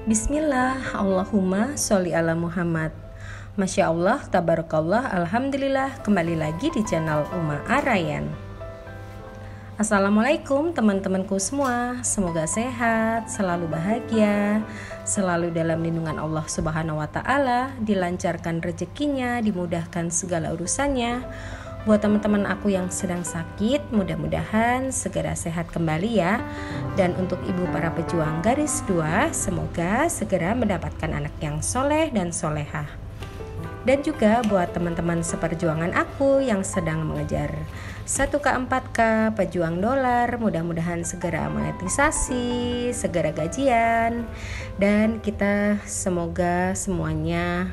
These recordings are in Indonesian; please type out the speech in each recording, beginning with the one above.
Bismillah, Allahumma sholli ala Muhammad. Masya Allah, tabarakallah, alhamdulillah. Kembali lagi di channel Uma Arayan. Assalamualaikum teman-temanku semua. Semoga sehat, selalu bahagia, selalu dalam lindungan Allah Subhanahu wa Ta'ala, dilancarkan rezekinya, dimudahkan segala urusannya. Buat teman-teman aku yang sedang sakit, mudah-mudahan segera sehat kembali ya. Dan untuk ibu para pejuang garis 2, semoga segera mendapatkan anak yang soleh dan solehah. Dan juga buat teman-teman seperjuangan aku yang sedang mengejar 1K 4K pejuang dolar, mudah-mudahan segera monetisasi, segera gajian. Dan kita semoga semuanya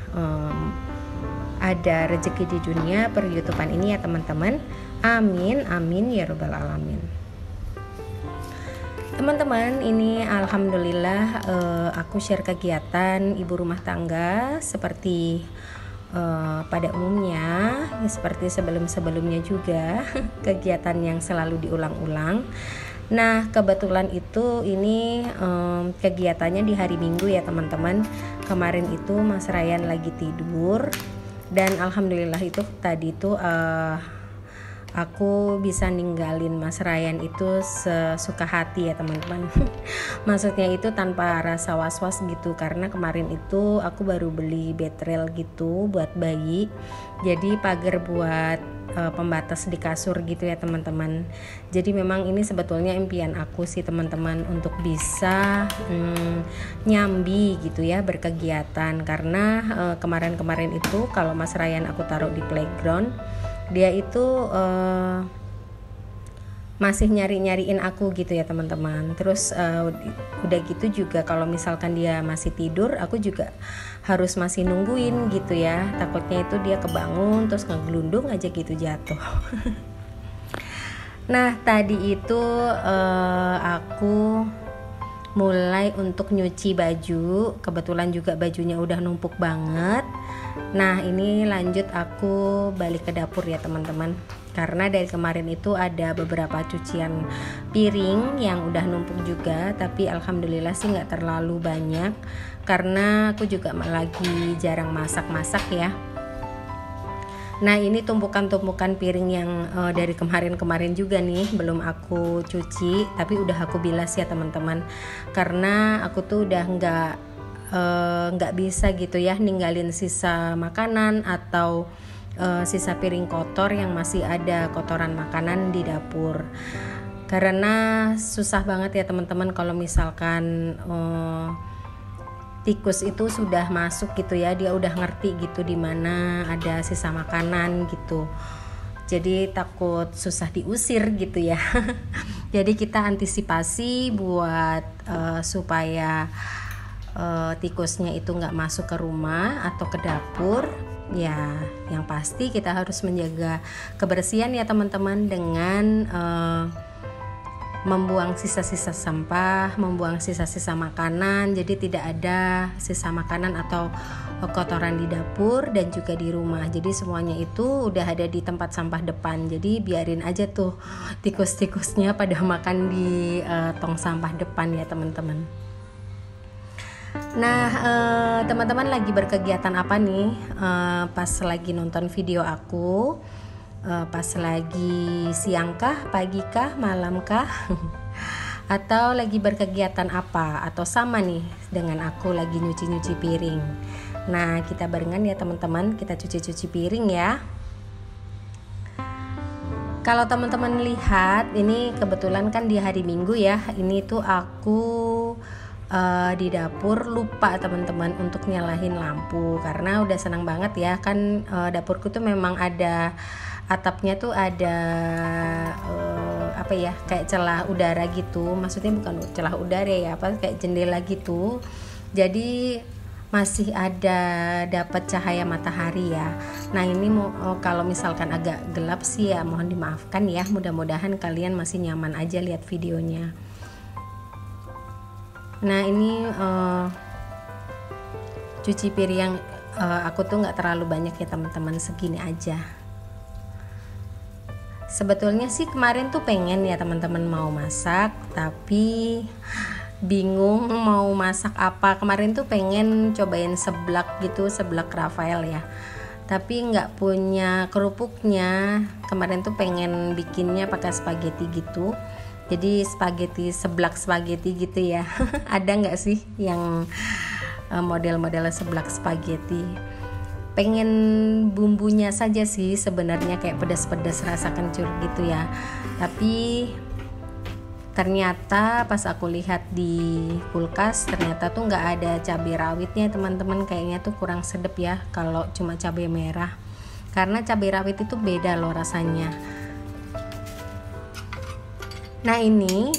ada rezeki di dunia per YouTubean ini ya teman-teman. Amin, amin ya rabbal alamin. Teman-teman, ini alhamdulillah aku share kegiatan ibu rumah tangga seperti pada umumnya ya, seperti sebelum-sebelumnya juga kegiatan yang selalu diulang-ulang. Nah, kebetulan itu ini kegiatannya di hari Minggu ya teman-teman. Kemarin itu Mas Ryan lagi tidur. Dan alhamdulillah itu tadi tuh aku bisa ninggalin Mas Ryan itu sesuka hati ya teman-teman. Maksudnya itu tanpa rasa was-was gitu, karena kemarin itu aku baru beli bed rail gitu buat bayi. Jadi pagar buat pembatas di kasur gitu ya teman-teman. Jadi memang ini sebetulnya impian aku sih teman-teman, untuk bisa nyambi gitu ya berkegiatan. Karena kemarin-kemarin itu kalau Mas Ryan aku taruh di playground, dia itu masih nyariin aku gitu ya teman-teman. Terus udah gitu juga kalau misalkan dia masih tidur, aku juga harus masih nungguin gitu ya. Takutnya itu dia kebangun terus ngegelundung aja gitu jatuh. Nah tadi itu aku mulai untuk nyuci baju. Kebetulan juga bajunya udah numpuk banget. Nah ini lanjut aku balik ke dapur ya teman-teman. Karena dari kemarin itu ada beberapa cucian piring yang udah numpuk juga, tapi alhamdulillah sih gak terlalu banyak, karena aku juga lagi jarang masak-masak ya. Nah ini tumpukan-tumpukan piring yang dari kemarin-kemarin juga nih belum aku cuci, tapi udah aku bilas ya teman-teman. Karena aku tuh udah nggak bisa gitu ya ninggalin sisa makanan atau sisa piring kotor yang masih ada kotoran makanan di dapur. Karena susah banget ya teman-teman kalau misalkan tikus itu sudah masuk gitu ya, dia udah ngerti gitu di mana ada sisa makanan gitu. Jadi takut susah diusir gitu ya. Jadi kita antisipasi buat supaya tikusnya itu nggak masuk ke rumah atau ke dapur. Ya, yang pasti kita harus menjaga kebersihan ya teman-teman dengan membuang sisa-sisa sampah, membuang sisa-sisa makanan. Jadi tidak ada sisa makanan atau kotoran di dapur dan juga di rumah. Jadi semuanya itu udah ada di tempat sampah depan. Jadi biarin aja tuh tikus-tikusnya pada makan di tong sampah depan ya teman-teman. Nah teman-teman lagi berkegiatan apa nih pas lagi nonton video aku? Pas lagi siangkah, pagikah, malamkah? Atau lagi berkegiatan apa? Atau sama nih dengan aku lagi nyuci-nyuci piring. Nah kita barengan ya teman-teman, kita cuci-cuci piring ya. Kalau teman-teman lihat, ini kebetulan kan di hari Minggu ya. Ini tuh aku di dapur lupa teman-teman untuk nyalahin lampu, karena udah senang banget ya kan. Dapurku tuh memang ada atapnya tuh ada apa ya, kayak celah udara gitu. Maksudnya bukan celah udara ya, apa kayak jendela gitu. Jadi masih ada dapat cahaya matahari ya. Nah ini kalau misalkan agak gelap sih ya mohon dimaafkan ya. Mudah-mudahan kalian masih nyaman aja lihat videonya. Nah ini cuci piring yang aku tuh nggak terlalu banyak ya teman-teman, segini aja. Sebetulnya sih kemarin tuh pengen ya teman-teman mau masak, tapi bingung mau masak apa. Kemarin tuh pengen cobain seblak gitu, seblak Rafael ya, tapi nggak punya kerupuknya. Kemarin tuh pengen bikinnya pakai spaghetti gitu, jadi spaghetti, seblak spaghetti gitu ya. Ada nggak sih yang model-model seblak spaghetti? Pengen bumbunya saja sih sebenarnya, kayak pedas-pedas rasa kencur gitu ya, tapi ternyata pas aku lihat di kulkas ternyata tuh nggak ada cabai rawitnya teman-teman. Kayaknya tuh kurang sedap ya kalau cuma cabai merah, karena cabai rawit itu beda loh rasanya. Nah ini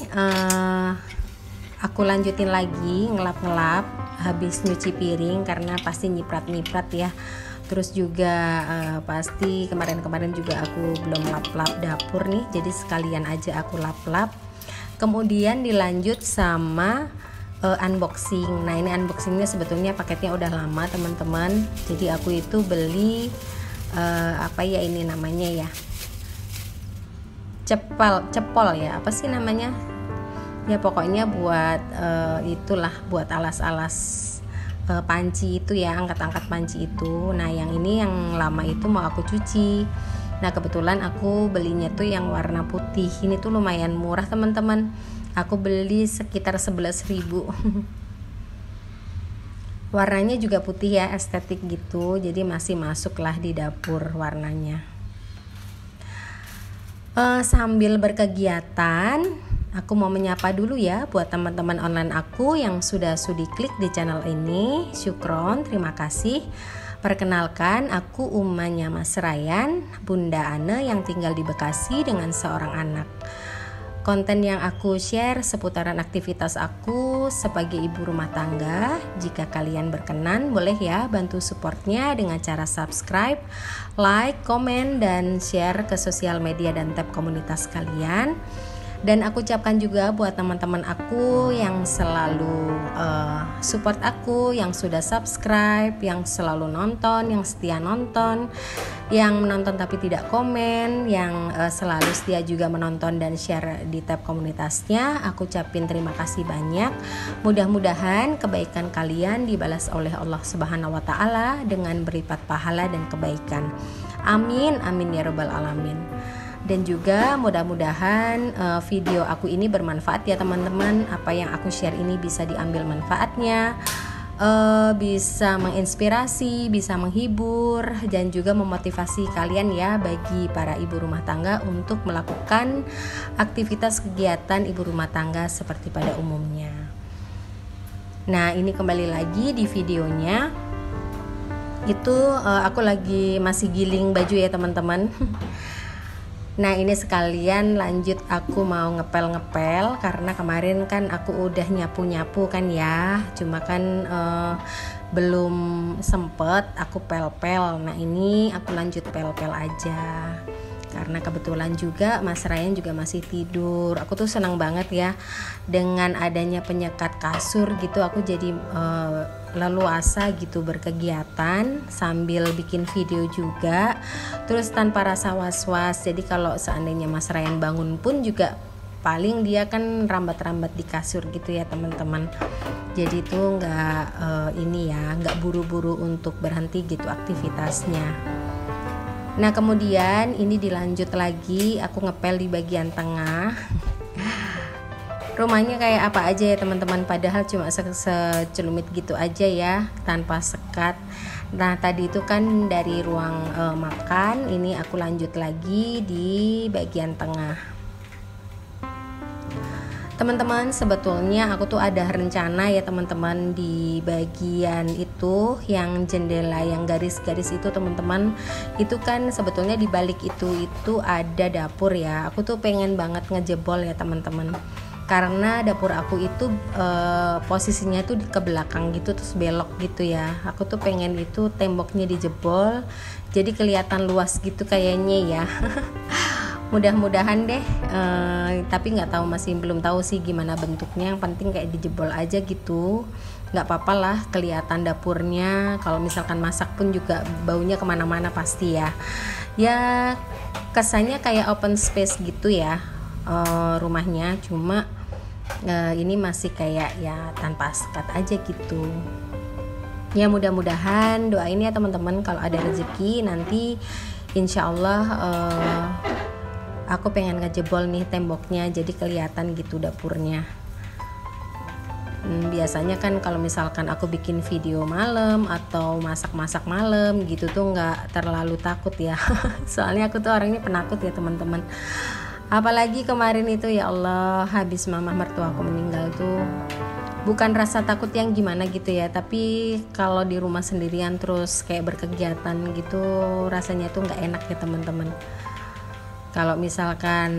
aku lanjutin lagi ngelap-ngelap habis nyuci piring, karena pasti nyiprat-nyiprat ya. Terus juga pasti kemarin-kemarin juga aku belum lap-lap dapur nih, jadi sekalian aja aku lap-lap. Kemudian dilanjut sama unboxing. Nah ini unboxingnya sebetulnya paketnya udah lama teman-teman. Jadi aku itu beli apa ya ini namanya ya, cepol ya, apa sih namanya ya, pokoknya buat itulah, buat alas-alas panci itu ya, angkat-angkat panci itu. Nah yang ini yang lama itu mau aku cuci. Nah kebetulan aku belinya tuh yang warna putih. Ini tuh lumayan murah teman-teman, aku beli sekitar 11.000. Warnanya juga putih ya, estetik gitu, jadi masih masuk lah di dapur warnanya. Sambil berkegiatan, aku mau menyapa dulu ya buat teman-teman online aku yang sudah sudi klik di channel ini. Syukron, terima kasih. Perkenalkan, aku Umanya Mas Rayan, Bunda Ane yang tinggal di Bekasi dengan seorang anak. Konten yang aku share seputaran aktivitas aku sebagai ibu rumah tangga. Jika kalian berkenan, boleh ya bantu supportnya dengan cara subscribe, like, komen, dan share ke sosial media dan tab komunitas kalian. Dan aku ucapkan juga buat teman-teman aku yang selalu support aku, yang sudah subscribe, yang selalu nonton, yang setia nonton, yang menonton tapi tidak komen, yang selalu setia juga menonton dan share di tab komunitasnya. Aku ucapin terima kasih banyak. Mudah-mudahan kebaikan kalian dibalas oleh Allah Subhanahu wa Ta'ala dengan berlipat pahala dan kebaikan. Amin, amin ya rabbal alamin. Dan juga mudah-mudahan video aku ini bermanfaat ya teman-teman. Apa yang aku share ini bisa diambil manfaatnya, bisa menginspirasi, bisa menghibur, dan juga memotivasi kalian ya, bagi para ibu rumah tangga untuk melakukan aktivitas kegiatan ibu rumah tangga seperti pada umumnya. Nah ini kembali lagi di videonya. Itu aku lagi masih giling baju ya teman-teman. Nah ini sekalian lanjut aku mau ngepel-ngepel, karena kemarin kan aku udah nyapu-nyapu kan ya, cuma kan belum sempet aku pel-pel. Nah ini aku lanjut pel-pel aja, karena kebetulan juga Mas Ryan juga masih tidur. Aku tuh senang banget ya dengan adanya penyekat kasur gitu, aku jadi leluasa gitu berkegiatan sambil bikin video juga, terus tanpa rasa was-was. Jadi kalau seandainya Mas Ryan bangun pun juga paling dia kan rambat-rambat di kasur gitu ya teman-teman. Jadi itu nggak buru-buru untuk berhenti gitu aktivitasnya. Nah kemudian ini dilanjut lagi, aku ngepel di bagian tengah. Rumahnya kayak apa aja ya teman-teman, padahal cuma secelumit gitu aja ya, tanpa sekat. Nah tadi itu kan dari ruang makan, ini aku lanjut lagi di bagian tengah. Teman-teman, sebetulnya aku tuh ada rencana ya teman-teman, di bagian itu yang jendela yang garis-garis itu teman-teman, itu kan sebetulnya di balik itu ada dapur ya. Aku tuh pengen banget ngejebol ya teman-teman, karena dapur aku itu posisinya tuh ke belakang gitu, terus belok gitu ya. Aku tuh pengen itu temboknya dijebol, jadi kelihatan luas gitu kayaknya ya. Mudah-mudahan deh, tapi nggak tahu, masih belum tahu sih gimana bentuknya. Yang penting kayak dijebol aja gitu, nggak apa-apa lah kelihatan dapurnya. Kalau misalkan masak pun juga baunya kemana-mana pasti ya. Ya kesannya kayak open space gitu ya rumahnya, cuma ini masih kayak ya tanpa sekat aja gitu. Ya mudah-mudahan doain ya teman-teman, kalau ada rezeki nanti insya Allah aku pengen ngejebol nih temboknya jadi kelihatan gitu dapurnya. Biasanya kan kalau misalkan aku bikin video malam atau masak-masak malam gitu tuh nggak terlalu takut ya. Soalnya aku tuh orangnya penakut ya teman-teman. Apalagi kemarin itu ya Allah, habis mama mertua aku meninggal tuh, bukan rasa takut yang gimana gitu ya, tapi kalau di rumah sendirian terus kayak berkegiatan gitu rasanya tuh nggak enak ya teman-teman. Kalau misalkan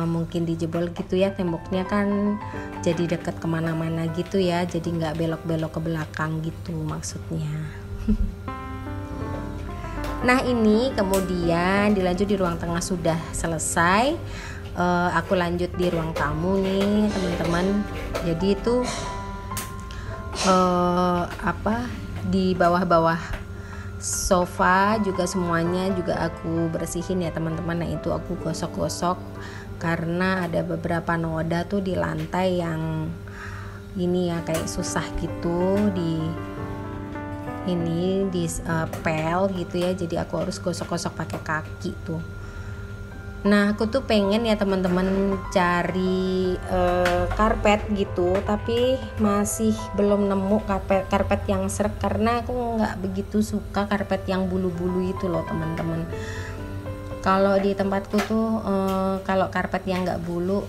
mungkin dijebol gitu ya temboknya kan jadi deket kemana-mana gitu ya, jadi nggak belok-belok ke belakang gitu maksudnya. Nah ini kemudian dilanjut di ruang tengah sudah selesai, aku lanjut di ruang tamu nih teman-teman. Jadi itu di bawah-bawah sofa juga semuanya juga aku bersihin ya teman-teman. Nah itu aku gosok-gosok karena ada beberapa noda tuh di lantai yang ini ya kayak susah gitu di pel gitu ya, jadi aku harus gosok-gosok pakai kaki tuh. Nah aku tuh pengen ya teman-teman cari karpet gitu, tapi masih belum nemu karpet yang serek karena aku nggak begitu suka karpet yang bulu-bulu itu loh teman-teman. Kalau di tempatku tuh kalau karpet yang nggak bulu,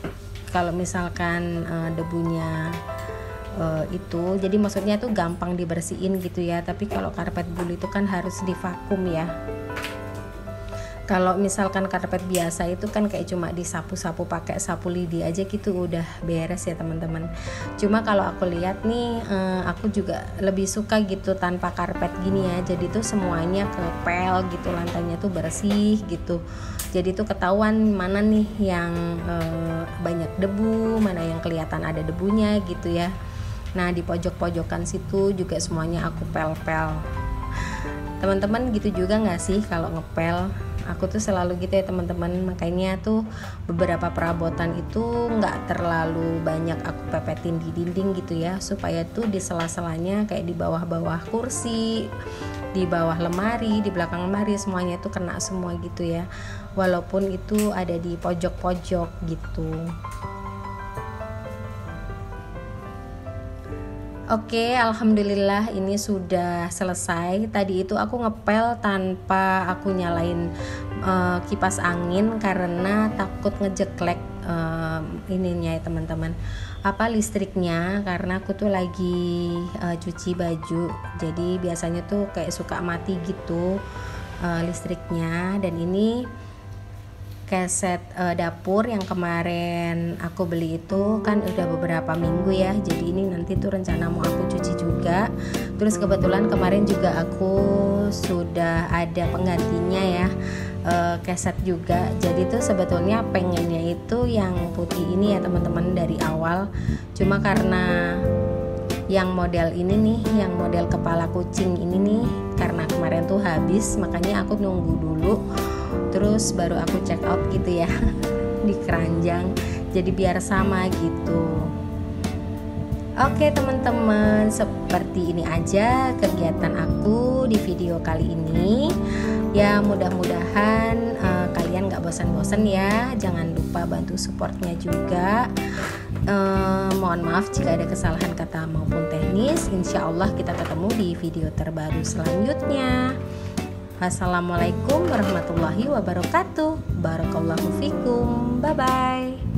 kalau misalkan debunya itu jadi maksudnya tuh gampang dibersihin gitu ya, tapi kalau karpet bulu itu kan harus divakum ya. Kalau misalkan karpet biasa itu kan kayak cuma disapu-sapu pakai sapu lidi aja gitu udah beres ya teman-teman. Cuma kalau aku lihat nih aku juga lebih suka gitu tanpa karpet gini ya, jadi tuh semuanya kepel gitu, lantainya tuh bersih gitu, jadi tuh ketahuan mana nih yang banyak debu, mana yang kelihatan ada debunya gitu ya. Nah di pojok-pojokan situ juga semuanya aku pel-pel. Teman-teman gitu juga nggak sih kalau ngepel? Aku tuh selalu gitu ya teman-teman, makanya tuh beberapa perabotan itu nggak terlalu banyak aku pepetin di dinding gitu ya, supaya tuh di sela-selanya kayak di bawah-bawah kursi, di bawah lemari, di belakang lemari semuanya tuh kena semua gitu ya, walaupun itu ada di pojok-pojok gitu. Oke, alhamdulillah ini sudah selesai. Tadi itu aku ngepel tanpa aku nyalain kipas angin karena takut ngejeklek ininya ya teman-teman, listriknya, karena aku tuh lagi cuci baju. Jadi biasanya tuh kayak suka mati gitu listriknya. Dan ini keset dapur yang kemarin aku beli itu kan udah beberapa minggu ya, jadi ini nanti tuh rencana mau aku cuci juga. Terus kebetulan kemarin juga aku sudah ada penggantinya ya, keset juga. Jadi tuh sebetulnya pengennya itu yang putih ini ya teman-teman dari awal, cuma karena yang model ini nih, yang model kepala kucing ini nih, karena kemarin tuh habis, makanya aku nunggu dulu terus baru aku check out gitu ya di keranjang, jadi biar sama gitu. Oke teman-teman, seperti ini aja kegiatan aku di video kali ini ya. Mudah-mudahan kalian gak bosan-bosan ya. Jangan lupa bantu supportnya juga. Mohon maaf jika ada kesalahan kata maupun teknis. Insya Allah kita ketemu di video terbaru selanjutnya. Assalamualaikum warahmatullahi wabarakatuh. Barakallahu fikum. Bye bye.